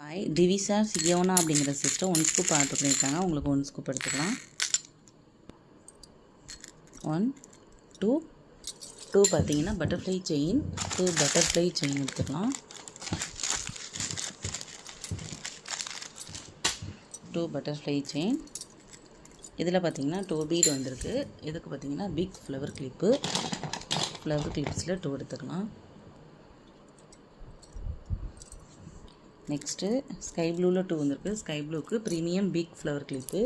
Hi, Divisha சியோனா அப்படிங்கிற sister 1 scoop order பண்ணியிருக்காங்க. உங்களுக்கு 1 ஸ்கூப் எடுத்துக்கலாம். 1 2 பார்த்தீங்கன்னா பட்டர்ஃப்ளை செயின், 2 பட்டர்ஃப்ளை செயின் எடுத்துக்கலாம். 2 பட்டர்ஃப்ளை செயின். இதில் பார்த்தீங்கன்னா 2 பீட் வந்திருக்கு. இதுக்கு பார்த்தீங்கன்னா பிக் ஃப்ளவர் கிளிப்பு. ஃப்ளவர் கிளிப்ஸில் 2 எடுத்துக்கலாம். நெக்ஸ்ட்டு ஸ்கை ப்ளூவில் 2 வந்திருக்கு. ஸ்கை ப்ளூக்கு premium big flower clip.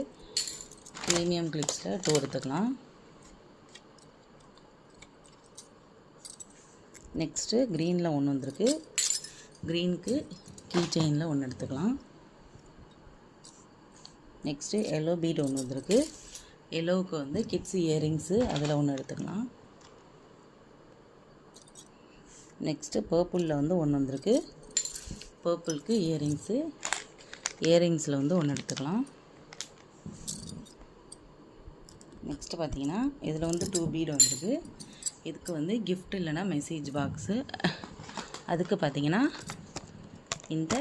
Premium கிளிப்ஸில் 2 எடுத்துக்கலாம். நெக்ஸ்ட்டு க்ரீனில் 1 வந்திருக்கு. க்ரீனுக்கு கீ செயினில் 1 எடுத்துக்கலாம். நெக்ஸ்ட்டு எல்லோ பீட் 1 வந்திருக்கு. எல்லோவுக்கு வந்து கிட்ஸ் இயரிங்ஸு அதில் 1 எடுத்துக்கலாம். நெக்ஸ்ட்டு பர்பிளில் வந்து 1 வந்திருக்கு. பர்பிளுக்கு இயரிங்ஸில் வந்து 1 எடுத்துக்கலாம். நெக்ஸ்ட்டு பார்த்தீங்கன்னா இதில் வந்து 2 பீட் வந்திருக்கு. இதுக்கு வந்து கிஃப்ட் இல்லைன்னா மெசேஜ் பாக்ஸு. அதுக்கு பார்த்தீங்கன்னா இந்த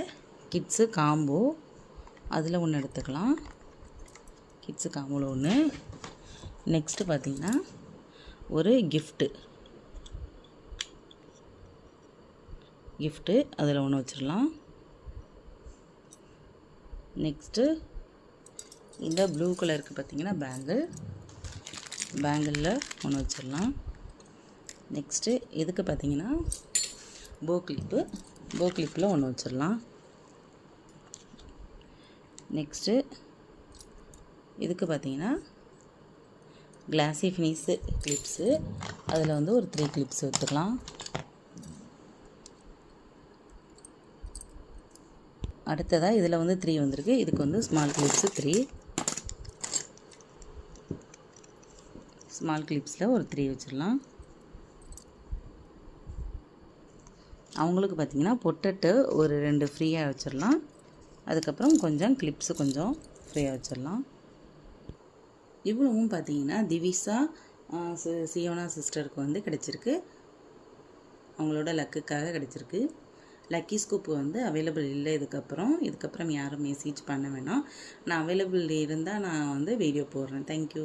கிட்ஸு காம்போ அதில் 1 எடுத்துக்கலாம். கிட்ஸு காம்போவில் 1. நெக்ஸ்ட்டு பார்த்தீங்கன்னா ஒரு கிஃப்ட்டு அதில் 1 வச்சிடலாம். நெக்ஸ்ட்டு இந்த ப்ளூ கலருக்கு பார்த்தீங்கன்னா பேங்கிளில் 1 வச்சிடலாம். நெக்ஸ்ட்டு இதுக்கு பார்த்தீங்கன்னா போ கிளிப்பில் 1 வச்சிடலாம். நெக்ஸ்ட்டு இதுக்கு பார்த்தீங்கன்னா கிளாஸி ஃபினிஷ் கிளிப்ஸு அதில் வந்து ஒரு 3 கிளிப்ஸ் எடுத்துக்கலாம். அடுத்ததாக இதில் வந்து 3 வந்திருக்கு. இதுக்கு வந்து ஸ்மால் கிளிப்ஸு 3. ஸ்மால் கிளிப்ஸில் ஒரு 3 வச்சிடலாம். அவங்களுக்கு பார்த்திங்கன்னா பொட்டட்டு ஒரு 2 ஃப்ரீயாக வச்சிடலாம். அதுக்கப்புறம் கொஞ்சம் கிளிப்ஸு கொஞ்சம் ஃப்ரீயாக வச்சிடலாம். இவ்வளவும் பார்த்திங்கன்னா திவிஷா சியோனா சிஸ்டருக்கு வந்து கிடச்சிருக்கு. அவங்களோட லக்குக்காக கிடச்சிருக்கு. லக்கி ஸ்கூப் வந்து அவைலபிள் இல்லை. இதுக்கப்புறம் யாரும் மெசேஜ் பண்ண வேணாம். நான் அவைலபிள் இருந்தால் நான் வந்து வீடியோ போடுறேன். தேங்க்யூ.